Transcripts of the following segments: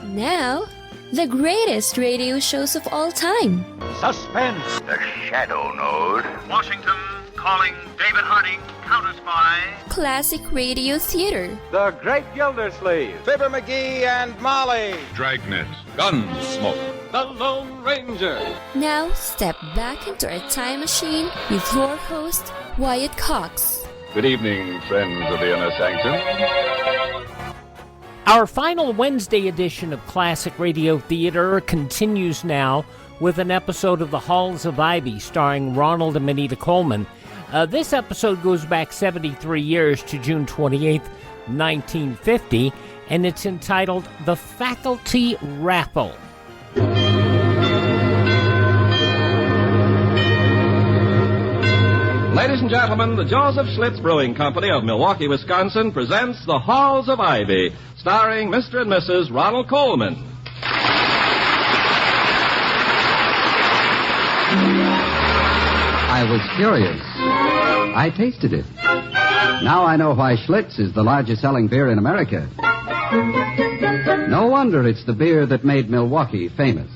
Now, the greatest radio shows of all time. Suspense. The Shadow Node. Washington calling David Harding, Counter Spy. Classic radio theater. The Great Gildersleeve. Fibber McGee and Molly. Dragnet. Gunsmoke. The Lone Ranger. Now, step back into a time machine with your host, Wyatt Cox. Good evening, friends of the Inner Sanctum. Our final Wednesday edition of Classic Radio Theater continues now with an episode of The Halls of Ivy starring Ronald and Benita Coleman. This episode goes back 73 years to June 28th, 1950, and it's entitled The Faculty Raffle. Ladies and gentlemen, the Joseph Schlitz Brewing Company of Milwaukee, Wisconsin presents The Halls of Ivy, starring Mr. and Mrs. Ronald Coleman. I was curious. I tasted it. Now I know why Schlitz is the largest selling beer in America. No wonder it's the beer that made Milwaukee famous.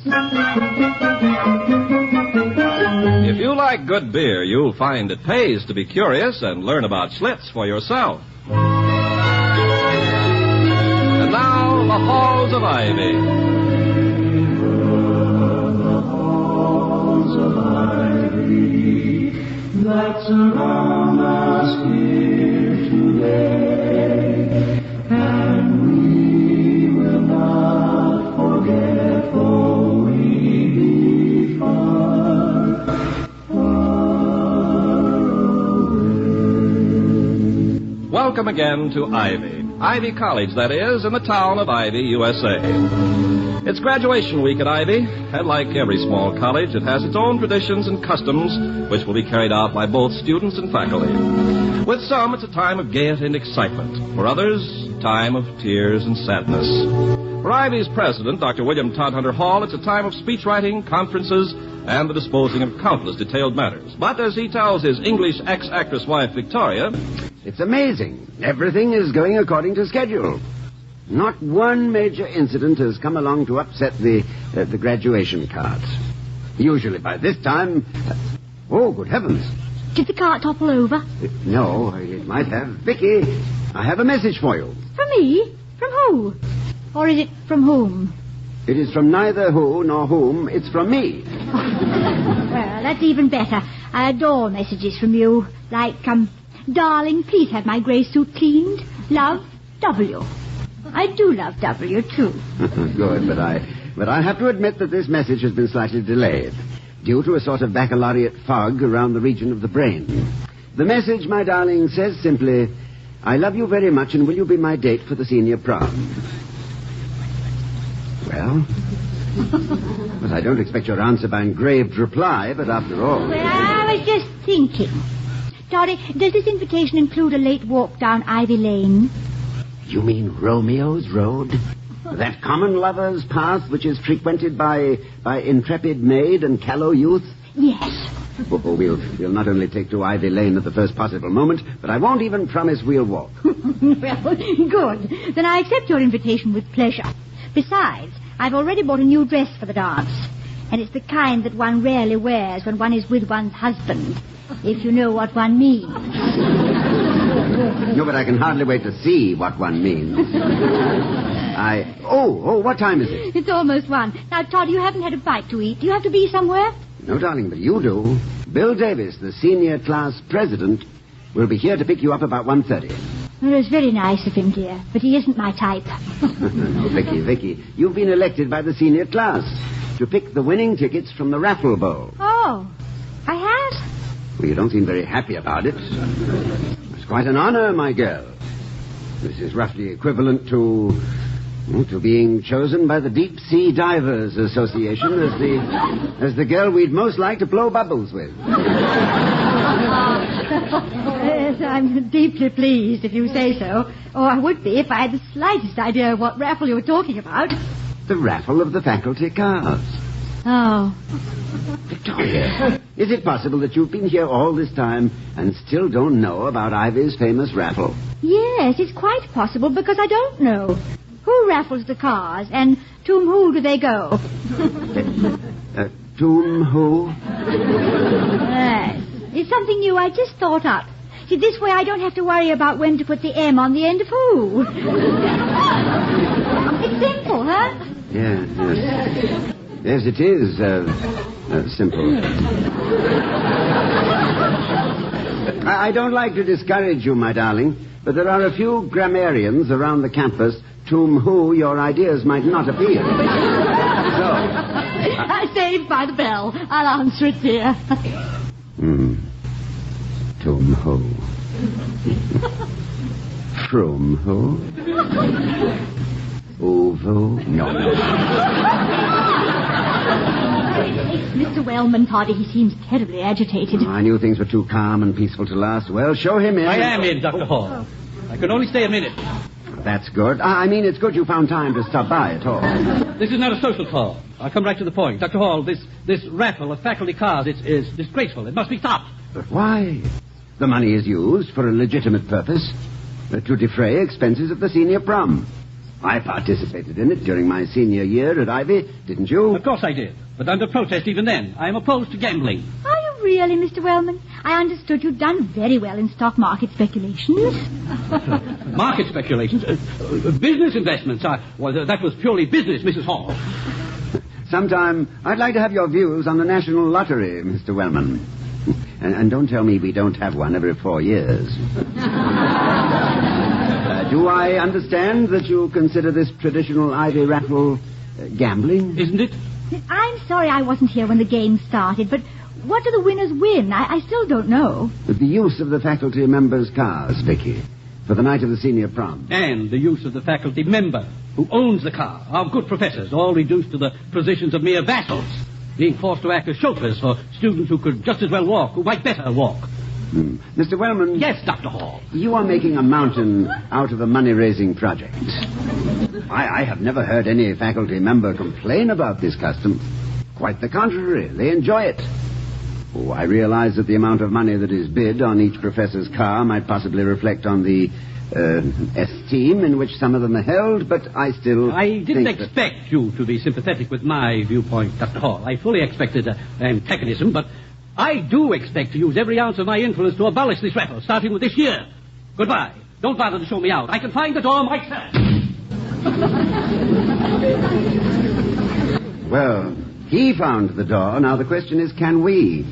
If you like good beer, you'll find it pays to be curious and learn about Schlitz for yourself. And now, The Halls of Ivy. That surround us here today, and we will not forget, though we be far, far away. Welcome again to Ivy. Ivy College, that is, in the town of Ivy, USA. It's graduation week at Ivy, and like every small college, it has its own traditions and customs, which will be carried out by both students and faculty. With some, it's a time of gaiety and excitement. For others, a time of tears and sadness. For Ivy's president, Dr. William Todhunter Hall, it's a time of speech writing, conferences, and the disposing of countless detailed matters. But as he tells his English ex-actress wife, Victoria, it's amazing. Everything is going according to schedule. Not one major incident has come along to upset the graduation carts. Usually by this time... oh, good heavens. Did the cart topple over? No, it might have. Vicky, I have a message for you. From me? From who? Or is it from whom? It is from neither who nor whom. It's from me. Well, that's even better. I adore messages from you. Like, darling, please have my grey suit cleaned. Love, W. I do love W, too. Good, but I have to admit that this message has been slightly delayed, due to a sort of baccalaureate fog around the region of the brain. The message, my darling, says simply, I love you very much, and will you be my date for the senior prom? Well, but I don't expect your answer by engraved reply, but after all... Well, I was just thinking. Dottie, does this invitation include a late walk down Ivy Lane? You mean Romeo's Road? That common lover's path which is frequented by intrepid maid and callow youth? Yes. Oh, we'll not only take to Ivy Lane at the first possible moment, but I won't even promise we'll walk. Well, good. Then I accept your invitation with pleasure. Besides, I've already bought a new dress for the dance. And it's the kind that one rarely wears when one is with one's husband, if you know what one means. No, but I can hardly wait to see what one means. What time is it? It's almost 1. Now, Todd, you haven't had a bite to eat. Do you have to be somewhere? No, darling, but you do. Bill Davis, the senior class president, will be here to pick you up about 1:30. Well, it's very nice of him, dear, but he isn't my type. No, Vicky, you've been elected by the senior class to pick the winning tickets from the raffle bowl. Oh, I have? Well, you don't seem very happy about it. It's quite an honor, my girl. This is roughly equivalent to being chosen by the Deep Sea Divers Association as the girl we'd most like to blow bubbles with. Yes, I'm deeply pleased if you say so. Or I would be if I had the slightest idea of what raffle you were talking about. The raffle of the faculty cars. Oh. Victoria, is it possible that you've been here all this time and still don't know about Ivy's famous raffle? Yes, it's quite possible because I don't know. Who raffles the cars? And To who do they go? To who? Yes. It's something new I just thought up. See, this way I don't have to worry about when to put the M on the end of who. It's simple, huh? Yes. Yes, it is simple. I don't like to discourage you, my darling, but there are a few grammarians around the campus to whom your ideas might not appeal. So... Saved by the bell. I'll answer it, dear. Tom ho. From ho. Ovo. No. Mr. Wellman, Toddy, he seems terribly agitated. I knew things were too calm and peaceful to last. Well, show him in. I am in, Dr. Hall. I can only stay a minute. That's good. I mean, it's good you found time to stop by at all. This is not a social call. I'll come right to the point. Dr. Hall, this raffle of faculty cars is disgraceful. It must be stopped. But why? The money is used for a legitimate purpose, to defray expenses of the senior prom. I participated in it during my senior year at Ivy, didn't you? Of course I did, but under protest even then. I am opposed to gambling. Are you really, Mr. Wellman? I understood you'd done very well in stock market speculations. Market speculations? Business investments? That was purely business, Mrs. Hall. Sometime I'd like to have your views on the National Lottery, Mr. Wellman. And don't tell me we don't have one every 4 years. Do I understand that you consider this traditional Ivy Raffle gambling? Isn't it? I'm sorry I wasn't here when the game started, but what do the winners win? I still don't know. The use of the faculty members' cars, Vicky, for the night of the senior prom. And the use of the faculty member who owns the car. Our good professors, all reduced to the positions of mere vassals, being forced to act as chauffeurs for students who could just as well walk, who might better walk. Mr. Wellman... Yes, Dr. Hall. You are making a mountain out of a money-raising project. I have never heard any faculty member complain about this custom. Quite the contrary. They enjoy it. Oh, I realize that the amount of money that is bid on each professor's car might possibly reflect on the esteem in which some of them are held, but I still I didn't expect you to be sympathetic with my viewpoint, Dr. Hall. I fully expected antagonism, but I do expect to use every ounce of my influence to abolish this raffle, starting with this year. Goodbye. Don't bother to show me out. I can find the door myself. Well, he found the door. Now the question is, can we?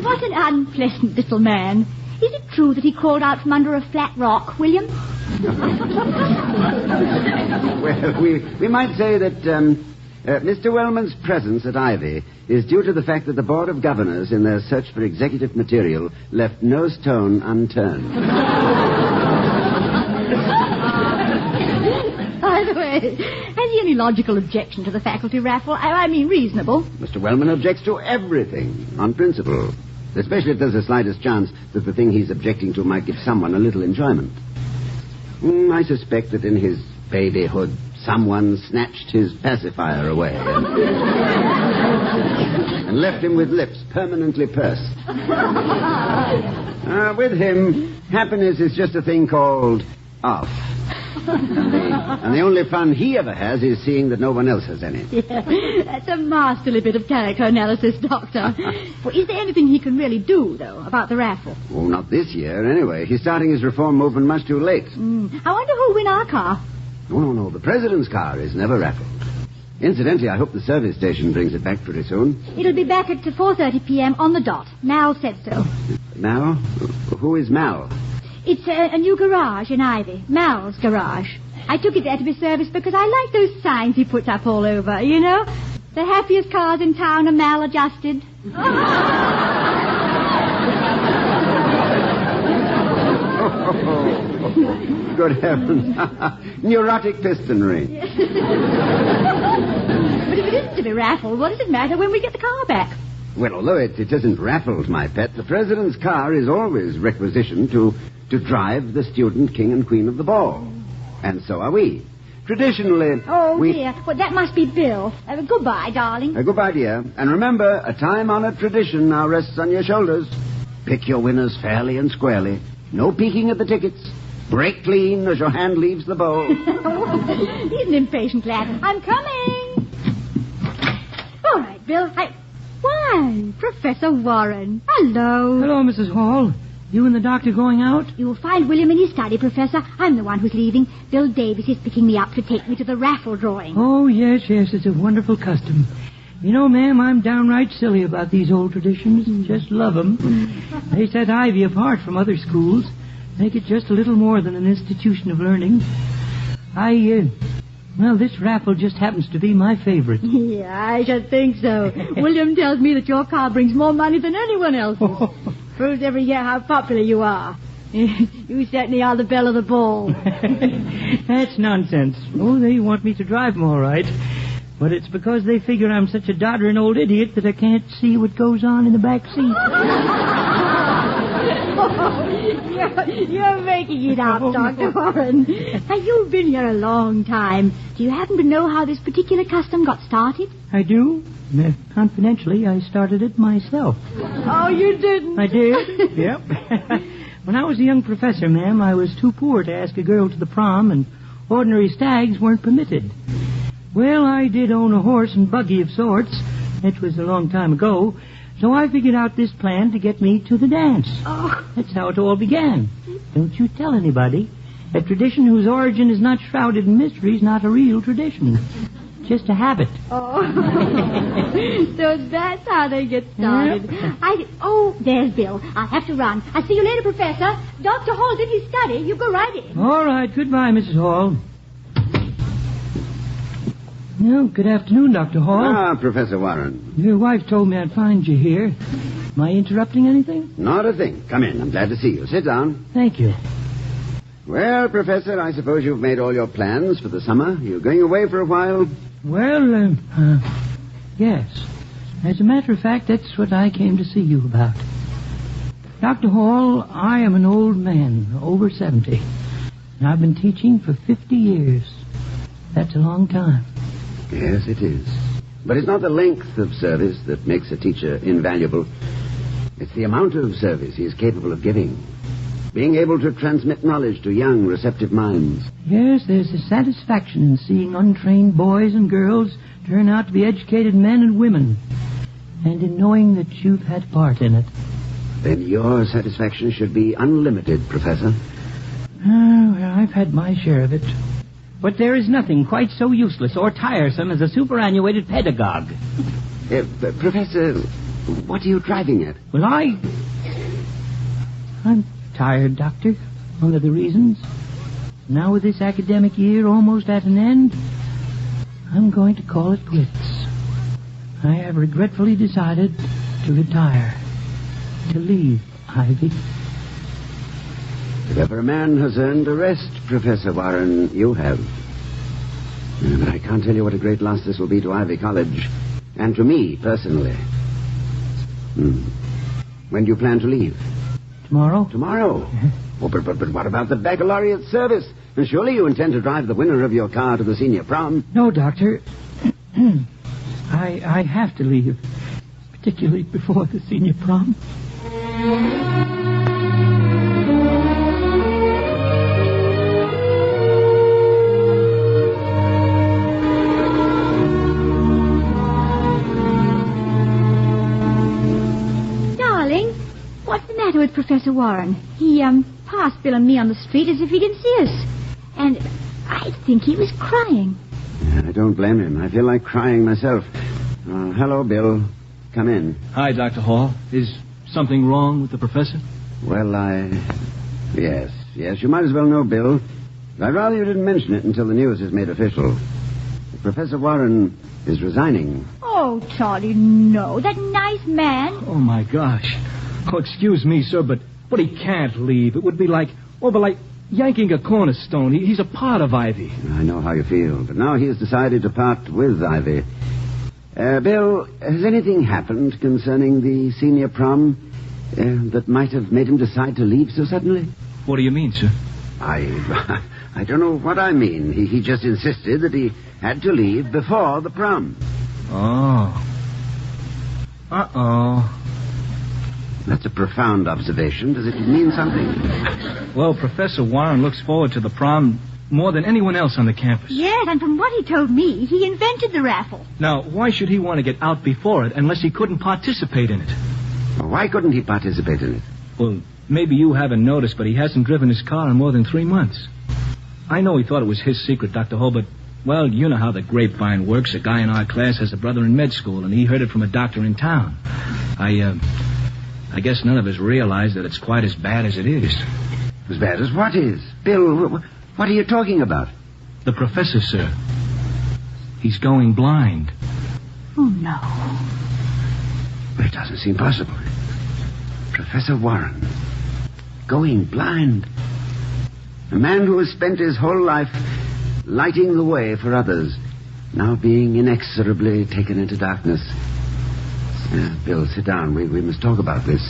What an unpleasant little man. Is it true that he crawled out from under a flat rock, William? Well, we might say that Mr. Wellman's presence at Ivy is due to the fact that the Board of Governors, in their search for executive material, left no stone unturned. By the way, has he any logical objection to the faculty raffle? I mean, reasonable. Mr. Wellman objects to everything, on principle. Especially if there's the slightest chance that the thing he's objecting to might give someone a little enjoyment. I suspect that in his babyhood, someone snatched his pacifier away and left him with lips permanently pursed. With him, happiness is just a thing called off. And the only fun he ever has is seeing that no one else has any. Yeah, that's a masterly bit of character analysis, Doctor. Well, is there anything he can really do, though, about the raffle? Oh, not this year, anyway. He's starting his reform movement much too late. I wonder who'll win our car. Oh, no. The president's car is never raffled. Incidentally, I hope the service station brings it back pretty soon. It'll be back at 4:30 p.m. on the dot. Mal said so. Mal? Who is Mal? It's a new garage in Ivy. Mal's garage. I took it there to be serviced because I like those signs he puts up all over, you know? The happiest cars in town are maladjusted. Good heavens. Neurotic pistonry. But if it isn't to be raffled, what does it matter when we get the car back? Well, although it isn't raffled, my pet, the president's car is always requisitioned to drive the student king and queen of the ball. And so are we. Traditionally, dear. Well, that must be Bill. Goodbye, darling. Goodbye, dear. And remember, a time-honored tradition now rests on your shoulders. Pick your winners fairly and squarely. No peeking at the tickets. Break clean as your hand leaves the bowl. He's an impatient lad. I'm coming. All right, Bill. Why, Professor Warren. Hello. Hello, Mrs. Hall. You and the doctor going out? You'll find William in his study, Professor. I'm the one who's leaving. Bill Davis is picking me up to take me to the raffle drawing. Oh, yes. It's a wonderful custom. You know, ma'am, I'm downright silly about these old traditions. Just love them. They set Ivy apart from other schools. Make it just a little more than an institution of learning. Well, this raffle just happens to be my favorite. Yeah, I should think so. William tells me that your car brings more money than anyone else's. Proves every year how popular you are. You certainly are the belle of the ball. That's nonsense. Oh, they want me to drive them all right. But it's because they figure I'm such a doddering old idiot that I can't see what goes on in the back seat. You're making it up, Dr. Warren. Now, you've been here a long time. Do you happen to know how this particular custom got started? I do. Confidentially, I started it myself. Oh, you didn't? I did. Yep. When I was a young professor, ma'am, I was too poor to ask a girl to the prom, and ordinary stags weren't permitted. Well, I did own a horse and buggy of sorts. It was a long time ago. So I figured out this plan to get me to the dance. Oh. That's how it all began. Don't you tell anybody. A tradition whose origin is not shrouded in mystery is not a real tradition. Just a habit. Oh. So that's how they get started. Yep. Oh, there's Bill. I'll have to run. I'll see you later, Professor. Dr. Hall's in his study. You go right in. All right. Goodbye, Mrs. Hall. Well, good afternoon, Dr. Hall. Professor Warren. Your wife told me I'd find you here. Am I interrupting anything? Not a thing. Come in. I'm glad to see you. Sit down. Thank you. Well, Professor, I suppose you've made all your plans for the summer. You're going away for a while? Well, yes. As a matter of fact, that's what I came to see you about. Dr. Hall, I am an old man, over 70. And I've been teaching for 50 years. That's a long time. Yes, it is. But it's not the length of service that makes a teacher invaluable. It's the amount of service he is capable of giving. Being able to transmit knowledge to young, receptive minds. Yes, there's a satisfaction in seeing untrained boys and girls turn out to be educated men and women. And in knowing that you've had part in it. Then your satisfaction should be unlimited, Professor. Well, I've had my share of it. But there is nothing quite so useless or tiresome as a superannuated pedagogue. Professor, what are you driving at? Well, I'm tired, Doctor. One of the reasons. Now with this academic year almost at an end, I'm going to call it quits. I have regretfully decided to retire. To leave Ivy. If ever a man has earned a rest, Professor Warren, you have. But I can't tell you what a great loss this will be to Ivy College. And to me, personally. When do you plan to leave? Tomorrow. Tomorrow? Oh, but what about the baccalaureate service? Surely you intend to drive the winner of your car to the senior prom? No, Doctor. I have to leave. Particularly before the senior prom. What's the matter with Professor Warren? He passed Bill and me on the street as if he didn't see us. And I think he was crying. I don't blame him. I feel like crying myself. Hello, Bill. Come in. Hi, Dr. Hall. Is something wrong with the professor? Well, Yes, you might as well know, Bill. I'd rather you didn't mention it until the news is made official. Professor Warren is resigning. Oh, Charlie, no. That nice man. Oh, my gosh. Oh, excuse me, sir, but he can't leave. It would be like yanking a cornerstone. He's a part of Ivy. I know how you feel, but now he has decided to part with Ivy. Bill, has anything happened concerning the senior prom that might have made him decide to leave so suddenly? What do you mean, sir? I don't know what I mean. He just insisted that he had to leave before the prom. Oh. Uh-oh. That's a profound observation. Does it mean something? Well, Professor Warren looks forward to the prom more than anyone else on the campus. Yes, and from what he told me, he invented the raffle. Now, why should he want to get out before it unless he couldn't participate in it? Well, why couldn't he participate in it? Well, maybe you haven't noticed, but he hasn't driven his car in more than 3 months. I know he thought it was his secret, Dr. Hull, but, well, you know how the grapevine works. A guy in our class has a brother in med school, and he heard it from a doctor in town. I guess none of us realize that it's quite as bad as it is. As bad as what is? Bill, what are you talking about? The professor, sir. He's going blind. Oh, no. It doesn't seem possible. Professor Warren, going blind. A man who has spent his whole life lighting the way for others, now being inexorably taken into darkness. Bill, sit down. We must talk about this.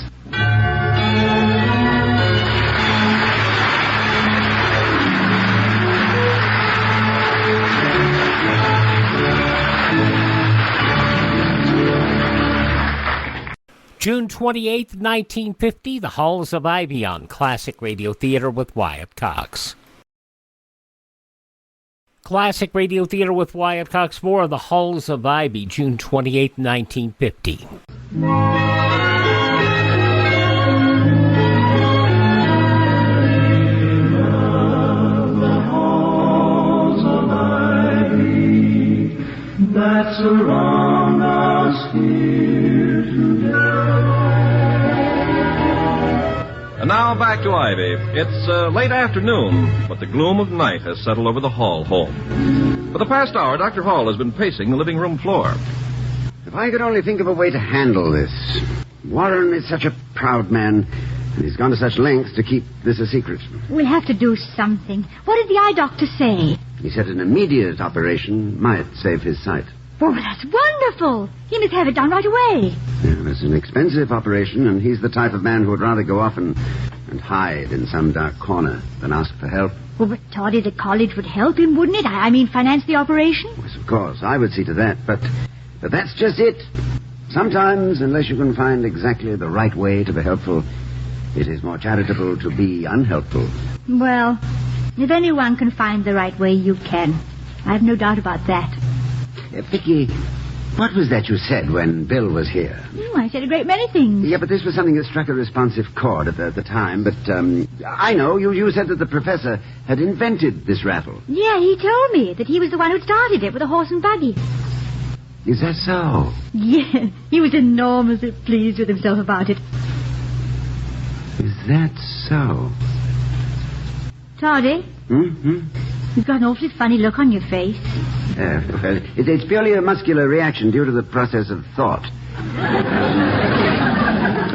June 28th, 1950, The Halls of Ivy on Classic Radio Theater with Wyatt Cox. Classic Radio Theater with Wyatt Cox for The Halls of Ivy, June 28th, 1950. That surround us here today. And now back to Ivy. It's late afternoon, but the gloom of night has settled over the Hall home. For the past hour, Dr. Hall has been pacing the living room floor. If I could only think of a way to handle this. Warren is such a proud man, and he's gone to such lengths to keep this a secret. We'll have to do something. What did the eye doctor say? He said an immediate operation might save his sight. Oh, that's wonderful. He must have it done right away. Yeah, it's an expensive operation, and he's the type of man who would rather go off and hide in some dark corner than ask for help. Well, but Toddy, the college would help him, wouldn't it? I mean, finance the operation? Yes, of course. I would see to that. But that's just it. Sometimes, unless you can find exactly the right way to be helpful, it is more charitable to be unhelpful. Well, if anyone can find the right way, you can. I have no doubt about that. Vicky, what was that you said when Bill was here? I said a great many things. Yeah, but this was something that struck a responsive chord at the time. But I know, you said that the professor had invented this raffle. Yeah, he told me that he was the one who started it with a horse and buggy. Is that so? Yeah, he was enormously pleased with himself about it. Is that so? Toddy? You've got an awfully funny look on your face. Well, it's purely a muscular reaction due to the process of thought.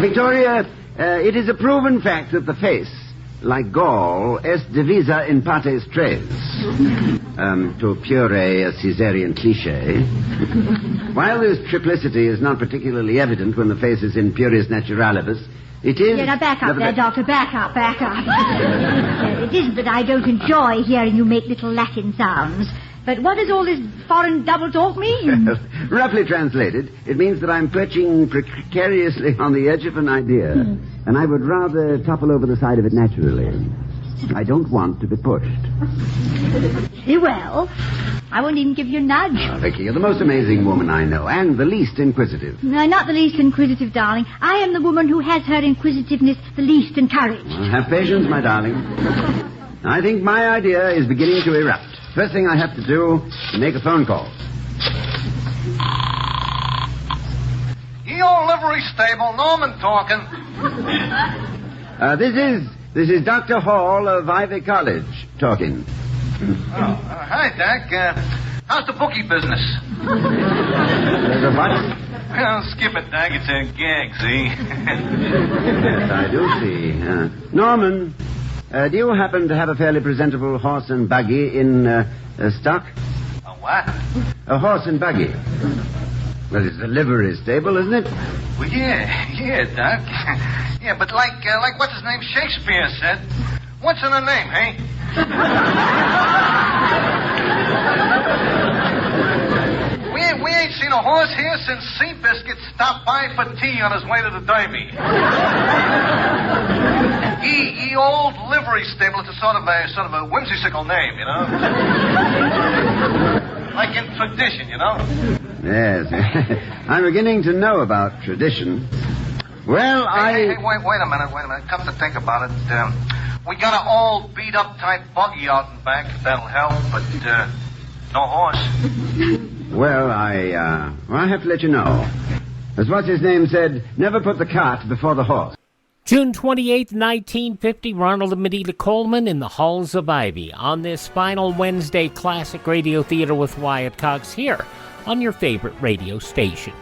Victoria, it is a proven fact that the face, like gall, est divisa in partes tres. To pure a Caesarean cliché. While this triplicity is not particularly evident when the face is in puris naturalibus, it is... Yeah, now back up there, Doctor. Back up. It isn't that I don't enjoy hearing you make little Latin sounds. But what does all this foreign double talk mean? Roughly translated, it means that I'm perching precariously on the edge of an idea, and I would rather topple over the side of it naturally. I don't want to be pushed. Well, I won't even give you a nudge. Oh, Vicky, you're the most amazing woman I know, and the least inquisitive. No, not the least inquisitive, darling. I am the woman who has her inquisitiveness the least encouraged. Well, have patience, my darling. I think my idea is beginning to erupt. First thing I have to do is make a phone call. Ye old livery stable, Norman talking. This is Dr. Hall of Ivy College talking. Hi, Doc. How's the bookie business? The what? Well, skip it, Doc. It's a gag, see? Yes, I do see. Norman, do you happen to have a fairly presentable horse and buggy in stock? A what? A horse and buggy. Well, it's a livery stable, isn't it? Well, yeah, Doc. Yeah, but like what's his name Shakespeare said, what's in a name, hey? We ain't seen seen a horse here since Seabiscuit stopped by for tea on his way to the Derby. Ye old livery stable. It's a sort of a whimsical name, you know? Like in tradition, you know? Yes. I'm beginning to know about tradition. Well, Hey, wait a minute. Come to think about it, we got an old beat-up type buggy out in back. That'll help, but, no horse. Well, I have to let you know. As what's-his-name said, never put the cart before the horse. June 28, 1950, Ronald and Benita Coleman in the Halls of Ivy on this final Wednesday Classic Radio Theater with Wyatt Cox here on your favorite radio station.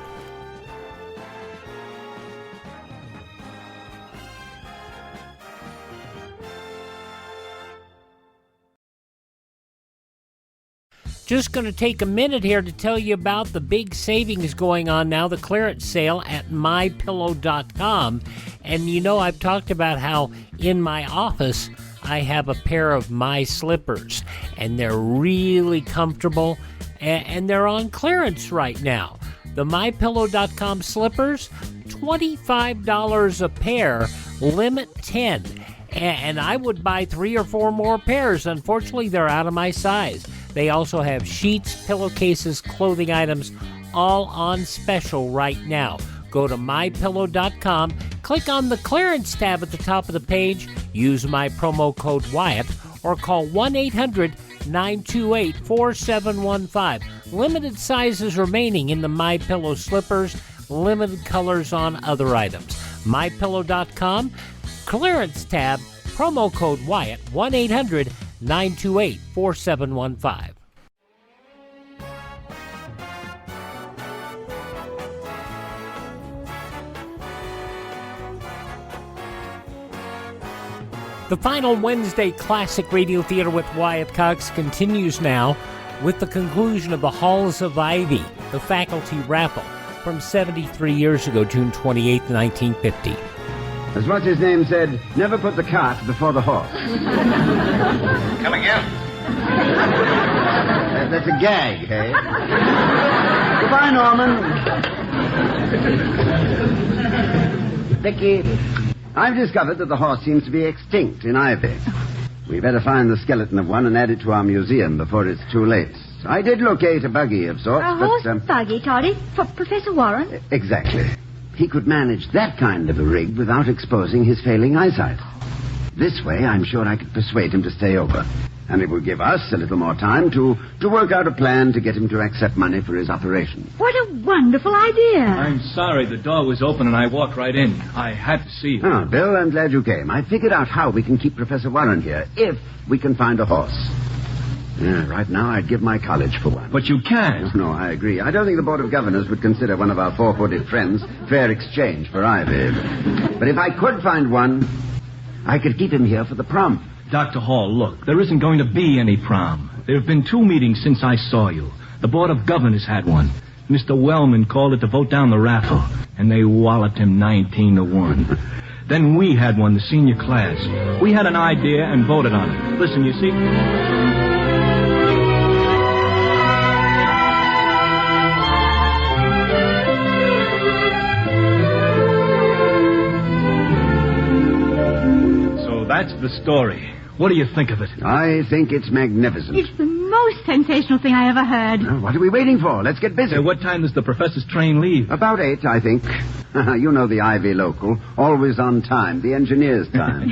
Just going to take a minute here to tell you about the big savings going on now, the clearance sale at MyPillow.com. And you know, I've talked about how in my office I have a pair of My Slippers, and they're really comfortable, and they're on clearance right now. The MyPillow.com slippers, $25 a pair, limit 10. And I would buy 3 or 4 more pairs. Unfortunately, they're out of my size. They also have sheets, pillowcases, clothing items, all on special right now. Go to MyPillow.com, click on the clearance tab at the top of the page, use my promo code Wyatt, or call 1-800-928-4715. Limited sizes remaining in the MyPillow slippers, limited colors on other items. MyPillow.com, clearance tab, promo code Wyatt, 1-800-928-4715. The final Wednesday Classic Radio Theater with Wyatt Cox continues now with the conclusion of the Halls of Ivy, the Faculty Raffle, from 73 years ago, June 28, 1950. As what's-his-name said, never put the cart before the horse. Come again? That's a gag, hey? Goodbye, Norman. Vicky, I've discovered that the horse seems to be extinct in Ivy. We better find the skeleton of one and add it to our museum before it's too late. I did locate a buggy of sorts, a horse buggy, Toddy? For Professor Warren? Exactly. He could manage that kind of a rig without exposing his failing eyesight. This way, I'm sure I could persuade him to stay over. And it will give us a little more time to work out a plan to get him to accept money for his operation. What a wonderful idea. I'm sorry. The door was open and I walked right in. I had to see you. Oh, Bill, I'm glad you came. I figured out how we can keep Professor Warren here, if we can find a horse. Yeah, right now, I'd give my college for one. But you can't. No, I agree. I don't think the Board of Governors would consider one of our four-footed friends fair exchange for Ivy. But if I could find one, I could keep him here for the prom. Dr. Hall, look, there isn't going to be any prom. There have been 2 meetings since I saw you. The Board of Governors had one. Mr. Wellman called it to vote down the raffle, and they walloped him 19-1. Then we had one, the senior class. We had an idea and voted on it. Listen, you see... That's the story. What do you think of it? I think it's magnificent. It's the most sensational thing I ever heard. Well, what are we waiting for? Let's get busy. What time does the professor's train leave? About 8, I think. You know the Ivy local. Always on time. The engineer's time.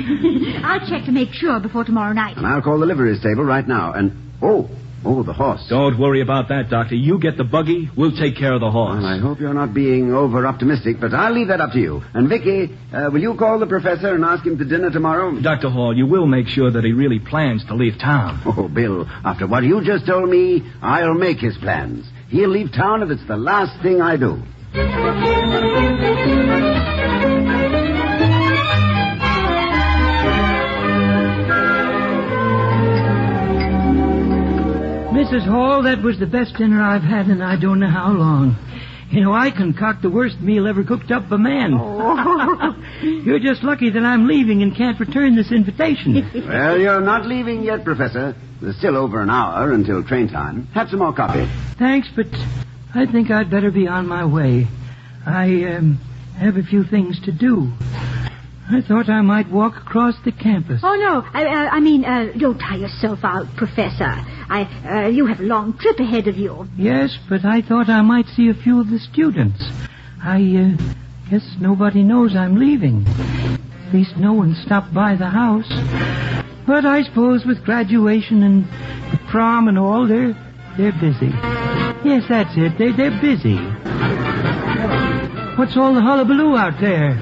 I'll check to make sure before tomorrow night. And I'll call the livery stable right now. And, oh, the horse. Don't worry about that, Doctor. You get the buggy, we'll take care of the horse. Well, I hope you're not being over-optimistic, but I'll leave that up to you. And, Vicky, will you call the professor and ask him to dinner tomorrow? Dr. Hall, you will make sure that he really plans to leave town. Oh, Bill, after what you just told me, I'll make his plans. He'll leave town if it's the last thing I do. Mrs. Hall, that was the best dinner I've had in I don't know how long. You know, I concoct the worst meal ever cooked up by man. Oh. You're just lucky that I'm leaving and can't return this invitation. Well, you're not leaving yet, Professor. There's still over an hour until train time. Have some more coffee. Thanks, but I think I'd better be on my way. I have a few things to do. I thought I might walk across the campus. Oh, no. I mean, don't tire yourself out, Professor. You have a long trip ahead of you. Yes, but I thought I might see a few of the students. I guess nobody knows I'm leaving. At least no one stopped by the house. But I suppose with graduation and the prom and all, they're busy. Yes, that's it. They're busy. What's all the hullabaloo out there?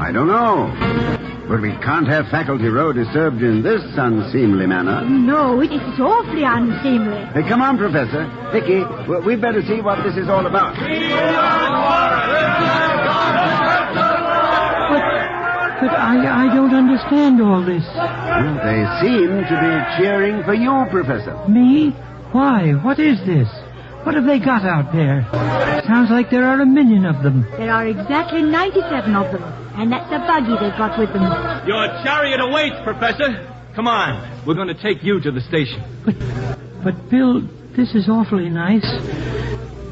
I don't know. But we can't have Faculty Row disturbed in this unseemly manner. No, it is awfully unseemly. Hey, come on, Professor. Vicky, we'd better see what this is all about. But I don't understand all this. Well, they seem to be cheering for you, Professor. Me? Why? What is this? What have they got out there? Sounds like there are 1 million of them. There are exactly 97 of them. And that's a buggy they've got with them. Your chariot awaits, Professor. Come on. We're going to take you to the station. But Bill, this is awfully nice.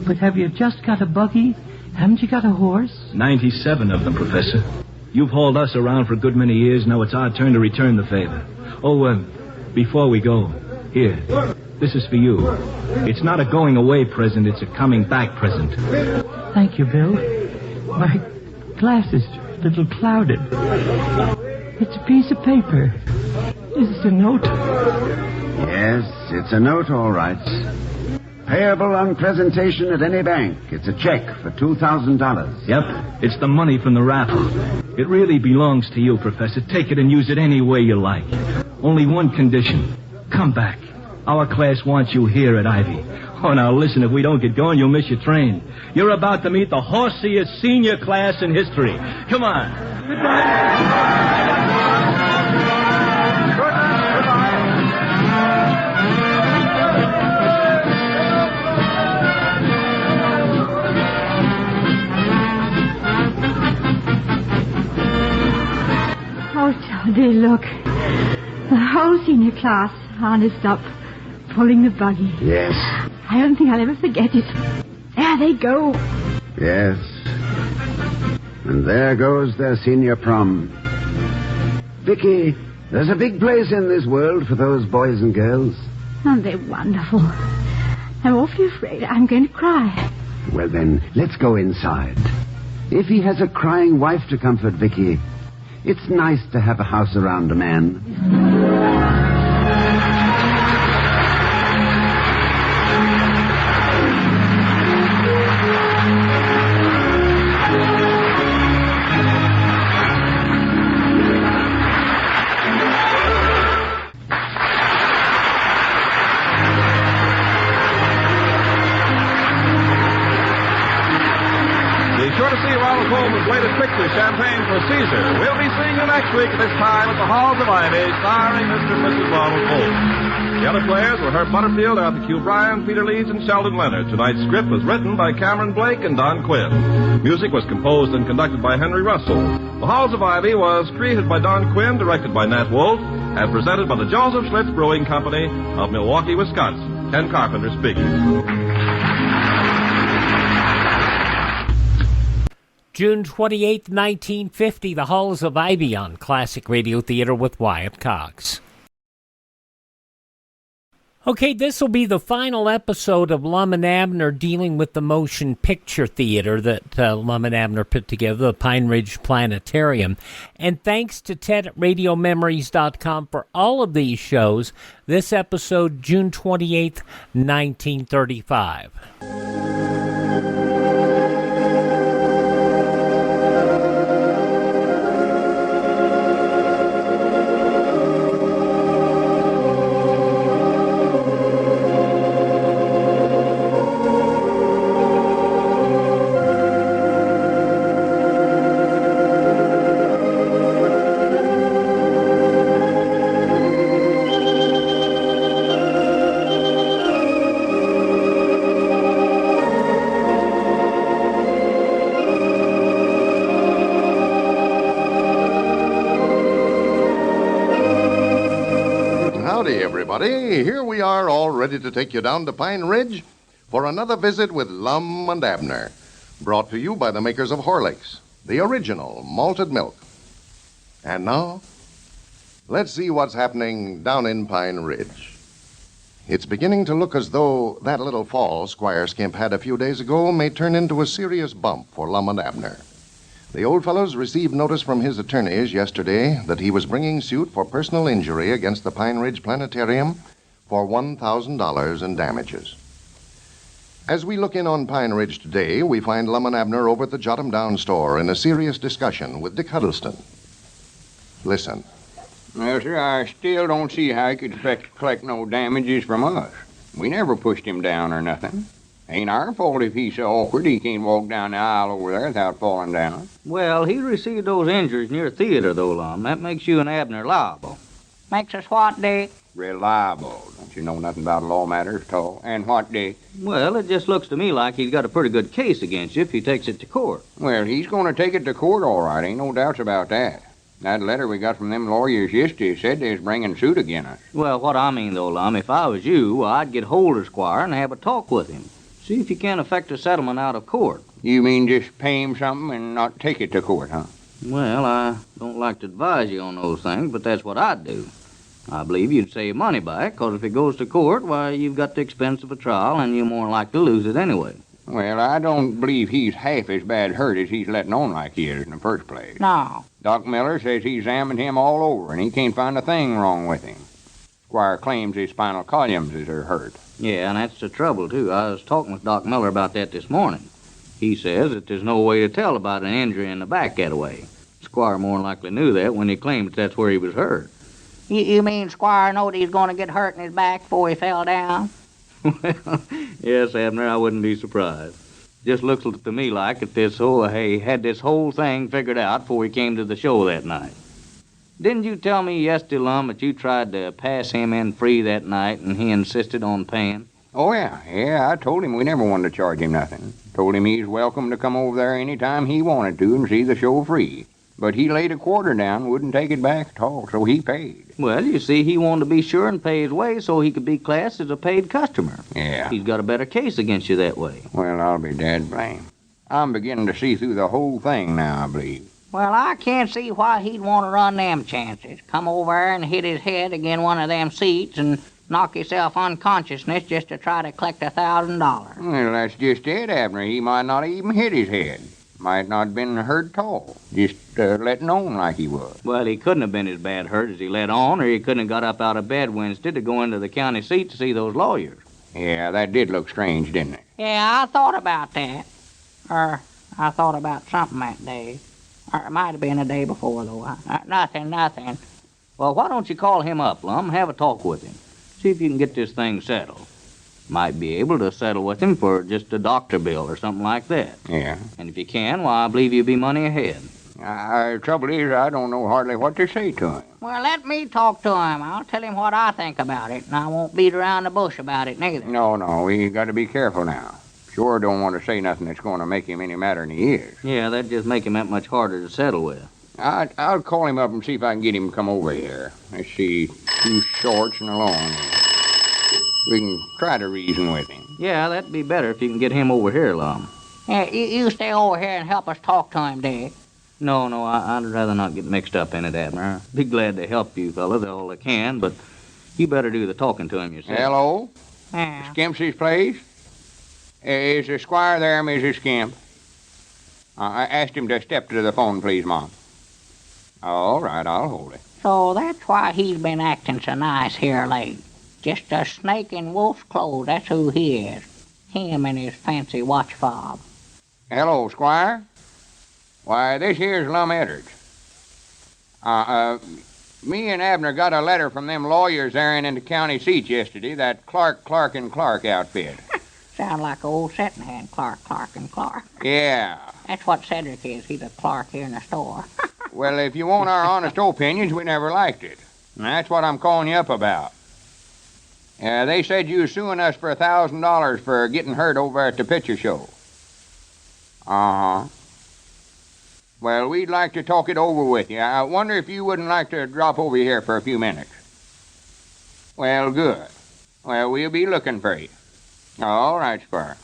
But have you just got a buggy? Haven't you got a horse? 97 of them, Professor. You've hauled us around for a good many years. Now it's our turn to return the favor. Oh, before we go, here, this is for you. It's not a going away present, it's a coming back present. Thank you, Bill. My glasses are a little clouded. It's a piece of paper. Is it a note? Yes, it's a note, all right. Payable on presentation at any bank. It's a check for $2,000. Yep, it's the money from the raffle. It really belongs to you, Professor. Take it and use it any way you like. Only one condition. Come back. Our class wants you here at Ivy. Oh, now listen, if we don't get going, you'll miss your train. You're about to meet the horseiest senior class in history. Come on. Goodbye. Oh, dear, look. The whole senior class harnessed up, pulling the buggy. Yes. I don't think I'll ever forget it. There they go. Yes. And there goes their senior prom. Vicky, there's a big place in this world for those boys and girls. Aren't they wonderful? I'm awfully afraid I'm going to cry. Well, then, let's go inside. If he has a crying wife to comfort Vicky, it's nice to have a house around a man. Champagne for Caesar. We'll be seeing you next week at this time at the Halls of Ivy, starring Mr. and Mrs. Ronald Coleman. The other players were Herb Butterfield, Arthur Q. Bryan, Peter Leeds, and Sheldon Leonard. Tonight's script was written by Cameron Blake and Don Quinn. Music was composed and conducted by Henry Russell. The Halls of Ivy was created by Don Quinn, directed by Nat Wolf, and presented by the Joseph Schlitz Brewing Company of Milwaukee, Wisconsin. Ken Carpenter speaking. June 28, 1950, the Halls of Ivy on Classic Radio Theater with Wyatt Cox. Okay, this will be the final episode of Lum and Abner dealing with the motion picture theater that Lum and Abner put together, the Pine Ridge Planetarium. And thanks to Ted at RadioMemories.com for all of these shows. This episode, June 28, 1935. Here we are, all ready to take you down to Pine Ridge. for another visit with Lum and Abner, brought to you by the makers of Horlicks, the original malted milk. And now, let's see what's happening down in Pine Ridge. It's beginning to look as though that little fall Squire Skimp had a few days ago may turn into a serious bump for Lum and Abner. The old fellows received notice from his attorneys yesterday that he was bringing suit for personal injury against the Pine Ridge Planetarium for $1,000 in damages. As we look in on Pine Ridge today, we find Lum and Abner over at the Jot 'em Down store in a serious discussion with Dick Huddleston. Listen. Well, sir, I still don't see how he could expect to collect no damages from us. We never pushed him down or nothing. Ain't our fault if he's so awkward he can't walk down the aisle over there without falling down. Well, he received those injuries near theater, though, Lum. That makes you and Abner liable. Makes us what, Dick? Reliable. Don't you know nothing about law matters at all? And what, Dick? Well, it just looks to me like he's got a pretty good case against you if he takes it to court. Well, he's going to take it to court all right. Ain't no doubts about that. That letter we got from them lawyers yesterday said they was bringing suit against us. Well, what I mean, though, Lum, if I was you, I'd get hold of Squire and have a talk with him. See if you can't effect a settlement out of court. You mean just pay him something and not take it to court, huh? Well, I don't like to advise you on those things, but that's what I'd do. I believe you'd save money by it, because if it goes to court, why, you've got the expense of a trial, and you're more likely to lose it anyway. Well, I don't believe he's half as bad hurt as he's letting on like he is in the first place. No. Doc Miller says he's examined him all over, and he can't find a thing wrong with him. Squire claims his spinal columns are hurt. Yeah, and that's the trouble, too. I was talking with Doc Miller about that this morning. He says that there's no way to tell about an injury in the back that way. Squire more than likely knew that when he claimed that's where he was hurt. You mean Squire knowed he was going to get hurt in his back before he fell down? Well, yes, Abner, I wouldn't be surprised. Just looks to me like that he had this whole thing figured out before he came to the show that night. Didn't you tell me yesterday, Lum, that you tried to pass him in free that night and he insisted on paying? Oh, yeah. Yeah, I told him we never wanted to charge him nothing. Told him he's welcome to come over there any time he wanted to and see the show free. But he laid a quarter down, wouldn't take it back at all, so he paid. Well, you see, he wanted to be sure and pay his way so he could be classed as a paid customer. Yeah. He's got a better case against you that way. Well, I'll be dad blame. I'm beginning to see through the whole thing now, I believe. Well, I can't see why he'd want to run them chances. Come over there and hit his head against one of them seats and knock himself unconsciousness just to try to collect $1,000. Well, that's just it, Abner. He might not even hit his head. Might not have been hurt at all. Just letting on like he was. Well, he couldn't have been as bad hurt as he let on, or he couldn't have got up out of bed Wednesday to go into the county seat to see those lawyers. Yeah, that did look strange, didn't it? Yeah, I thought about that. I thought about something that day. Or it might have been the day before, though. Nothing. Well, why don't you call him up, Lum, and have a talk with him? See if you can get this thing settled. Might be able to settle with him for just a doctor bill or something like that. Yeah. And if you can, why, I believe you'll be money ahead. Trouble is, I don't know hardly what to say to him. Well, let me talk to him. I'll tell him what I think about it, and I won't beat around the bush about it, neither. No, we got to be careful now. Sure don't want to say nothing that's going to make him any madder than he is. Yeah, that'd just make him that much harder to settle with. I'll call him up and see if I can get him to come over here. Let's see, 2 shorts and a long. We can try to reason with him. Yeah, that'd be better if you can get him over here, Lum. Yeah, you stay over here and help us talk to him, Dick. No, I'd rather not get mixed up in it, Abner. I'd be glad to help you fellas all I can, but you better do the talking to him yourself. Hello? Yeah. Skimp's place? Is the Squire there, Mrs. Skimp? I asked him to step to the phone, please, Mom. All right, I'll hold it. So that's why he's been acting so nice here late. Just a snake in wolf's clothes, that's who he is. Him and his fancy watch fob. Hello, Squire. Why, this here's Lum Edwards. Me and Abner got a letter from them lawyers there in the county seat yesterday, that Clark and Clark outfit. Sound like old setting hand, Clark and Clark. Yeah. That's what Cedric is. He's a clerk here in the store. Well, if you want our honest opinions, we never liked it. And that's what I'm calling you up about. They said you was suing us for $1,000 for getting hurt over at the picture show. Uh-huh. Well, we'd like to talk it over with you. I wonder if you wouldn't like to drop over here for a few minutes. Well, good. Well, we'll be looking for you. All right, Squire.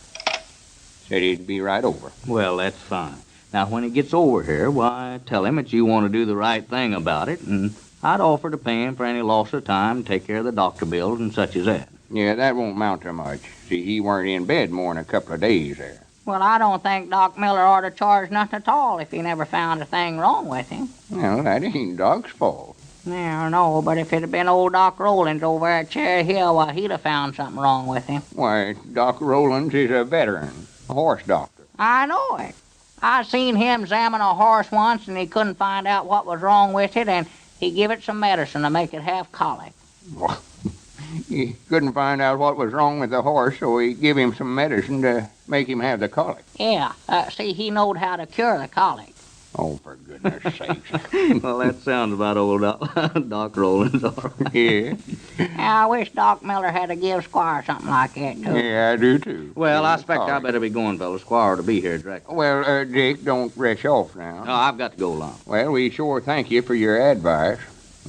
Said he'd be right over. Well, that's fine. Now, when he gets over here, why, tell him that you want to do the right thing about it, and I'd offer to pay him for any loss of time, take care of the doctor bills and such as that. Yeah, that won't amount to much. See, he weren't in bed more than a couple of days there. Well, I don't think Doc Miller ought to charge nothing at all if he never found a thing wrong with him. Well, that ain't Doc's fault. Yeah, no, but if it had been old Doc Rollins over at Cherry Hill, why, he'd have found something wrong with him. Why, Doc Rollins is a veteran, a horse doctor. I know it. I seen him examine a horse once, and he couldn't find out what was wrong with it, and he give it some medicine to make it have colic. He couldn't find out what was wrong with the horse, so he give him some medicine to make him have the colic. Yeah, see, he knowed how to cure the colic. Oh, for goodness sakes. Well, that sounds about old Doc Rollins, all right. Yeah. I wish Doc Miller had to give Squire something like that, too. Yeah, I do, too. Well, I expect I better be going, fellas. Squire to be here directly. Well, Dick, don't rush off now. No, I've got to go along. Well, we sure thank you for your advice.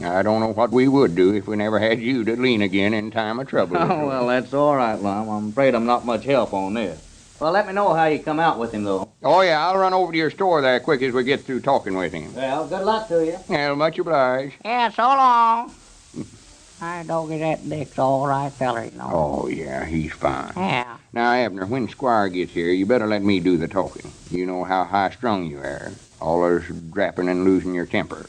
I don't know what we would do if we never had you to lean again in time of trouble. Oh, well, that's all right, Lum. I'm afraid I'm not much help on this. Well, let me know how you come out with him, though. Oh, yeah, I'll run over to your store there quick as we get through talking with him. Well, good luck to you. Well, much obliged. Yeah, so long. I doggy, that Dick's all right feller, you know. Oh, yeah, he's fine. Yeah. Now, Abner, when Squire gets here, you better let me do the talking. You know how high-strung you are. Always drapping and losing your temper.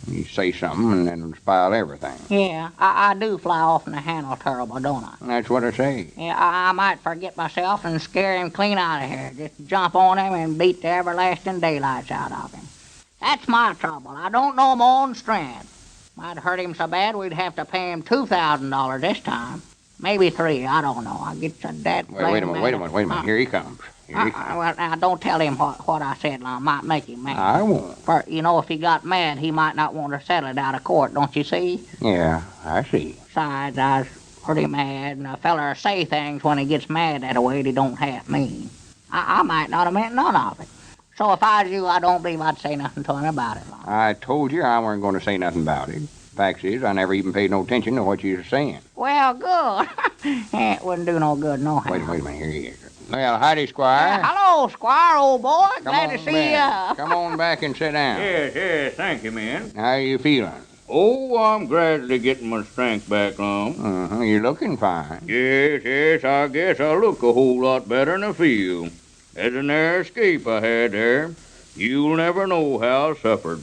You say something and then it'll spoil everything. Yeah, I do fly off in the handle terrible, don't I? That's what I say. Yeah, I might forget myself and scare him clean out of here. Just jump on him and beat the everlasting daylights out of him. That's my trouble. I don't know my own strength. Might hurt him so bad we'd have to pay him $2,000 this time. Maybe $3, I don't know. I get so dead. Wait a minute. Here he comes. Well, now, don't tell him what I said, now. I might make him mad. I won't. For, you know, if he got mad, he might not want to settle it out of court, don't you see? Yeah, I see. Besides, I was pretty mad, and a feller say things when he gets mad that way he don't half mean. I might not have meant none of it. So if I was you, I don't believe I'd say nothing to him about it. I told you I weren't going to say nothing about it. Fact is, I never even paid no attention to what you were saying. Well, good. It wouldn't do no good, no how. Wait a minute, here he is. Well, howdy, Squire. Hello, Squire, old boy. Glad to see you. Come on back and sit down. Yes, thank you, man. How you feeling? Oh, I'm gradually getting my strength back, Lum. You're looking fine. Yes, I guess I look a whole lot better than I feel. There's a narrow escape I had there. You'll never know how I suffered.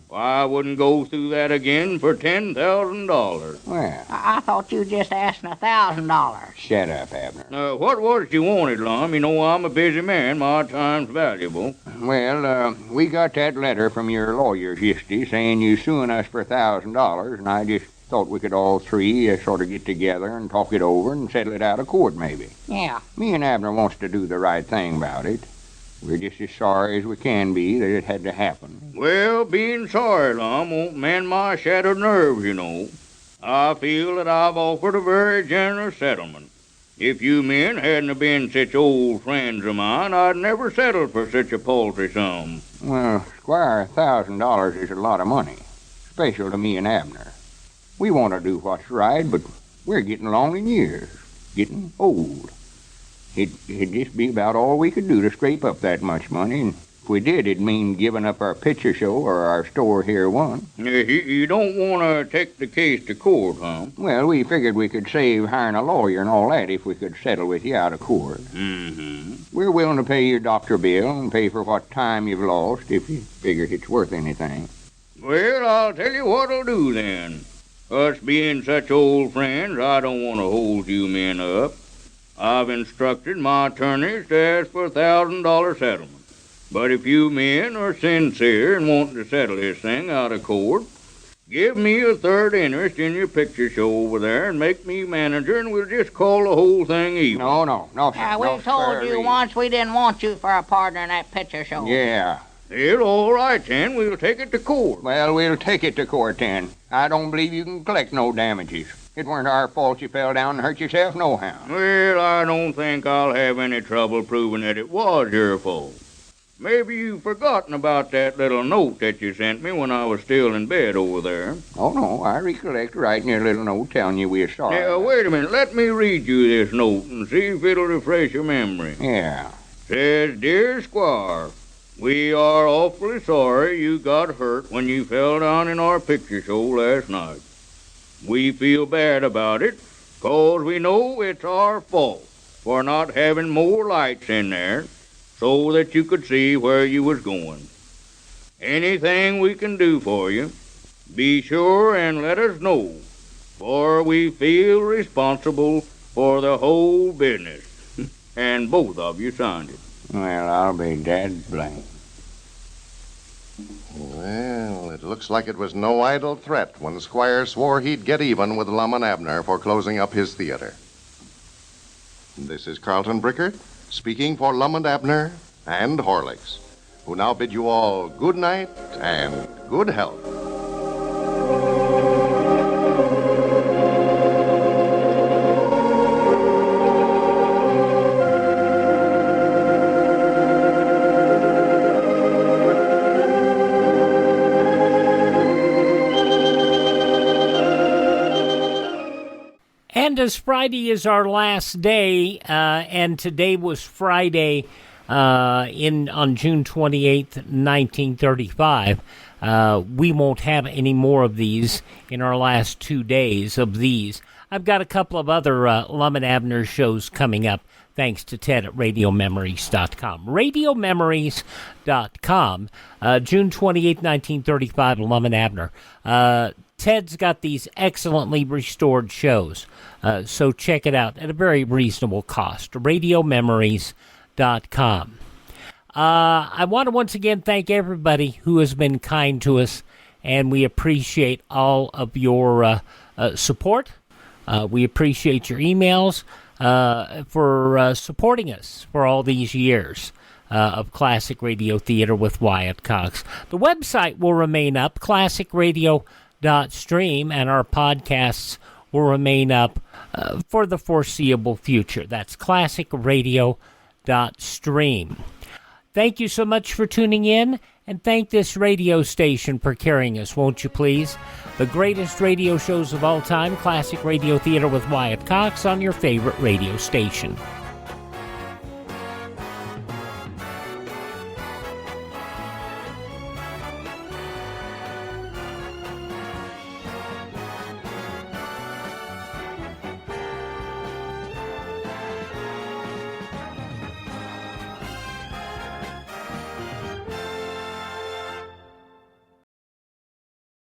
I wouldn't go through that again for $10,000. Well, I thought you just asked $1,000. Shut up, Abner. What was it you wanted, Lum? You know I'm a busy man. My time's valuable. Well, we got that letter from your lawyers yesterday saying you suing us for $1,000, and I just thought we could all three sort of get together and talk it over and settle it out of court, maybe. Yeah. Me and Abner wants to do the right thing about it. We're just as sorry as we can be that it had to happen. Well, being sorry, Lum, won't mend my shattered nerves, you know. I feel that I've offered a very generous settlement. If you men hadn't have been such old friends of mine, I'd never settled for such a paltry sum. Well, Squire, $1,000 is a lot of money, especially to me and Abner. We want to do what's right, but we're getting along in years, getting old. It'd just be about all we could do to scrape up that much money, and if we did, it'd mean giving up our picture show or our store here one. You don't want to take the case to court, huh? Well, we figured we could save hiring a lawyer and all that if we could settle with you out of court. Mm-hmm. We're willing to pay your doctor bill and pay for what time you've lost if you figure it's worth anything. Well, I'll tell you what I'll do then. Us being such old friends, I don't want to hold you men up. I've instructed my attorneys to ask for $1,000 settlement. But if you men are sincere and want to settle this thing out of court, give me a third interest in your picture show over there and make me manager, and we'll just call the whole thing even. No, sir. We told you once we didn't want you for a partner in that picture show. Yeah. Well, all right, then. We'll take it to court. Well, we'll take it to court, then. I don't believe you can collect no damages. It weren't our fault you fell down and hurt yourself nohow. Well, I don't think I'll have any trouble proving that it was your fault. Maybe you've forgotten about that little note that you sent me when I was still in bed over there. Oh, no, I recollect writing you a little note telling you we're sorry. Now, wait a minute. Let me read you this note and see if it'll refresh your memory. Yeah. Says, Dear Squire, we are awfully sorry you got hurt when you fell down in our picture show last night. We feel bad about it, 'cause we know it's our fault for not having more lights in there so that you could see where you was going. Anything we can do for you, be sure and let us know, for we feel responsible for the whole business. And both of you signed it. Well, I'll be dead blank. Well, it looks like it was no idle threat when Squire swore he'd get even with Lum and Abner for closing up his theater. This is Carlton Brickert, speaking for Lum and Abner and Horlicks, who now bid you all good night and good health. And as Friday is our last day, and today was Friday on June 28th, 1935, we won't have any more of these in our last 2 days of these. I've got a couple of other Lum and Abner shows coming up, thanks to Ted at RadioMemories.com. RadioMemories.com, June 28th, 1935, Lum and Abner. Ted's got these excellently restored shows, so check it out at a very reasonable cost. RadioMemories.com. I want to once again thank everybody who has been kind to us, and we appreciate all of your support. We appreciate your emails for supporting us for all these years of Classic Radio Theater with Wyatt Cox. The website will remain up, classicradio.stream, and our podcasts will remain up for the foreseeable future. That's classicradio.stream. Thank you so much for tuning in, and thank this radio station for carrying us, won't you please? The greatest radio shows of all time, Classic Radio Theater with Wyatt Cox, on your favorite radio station.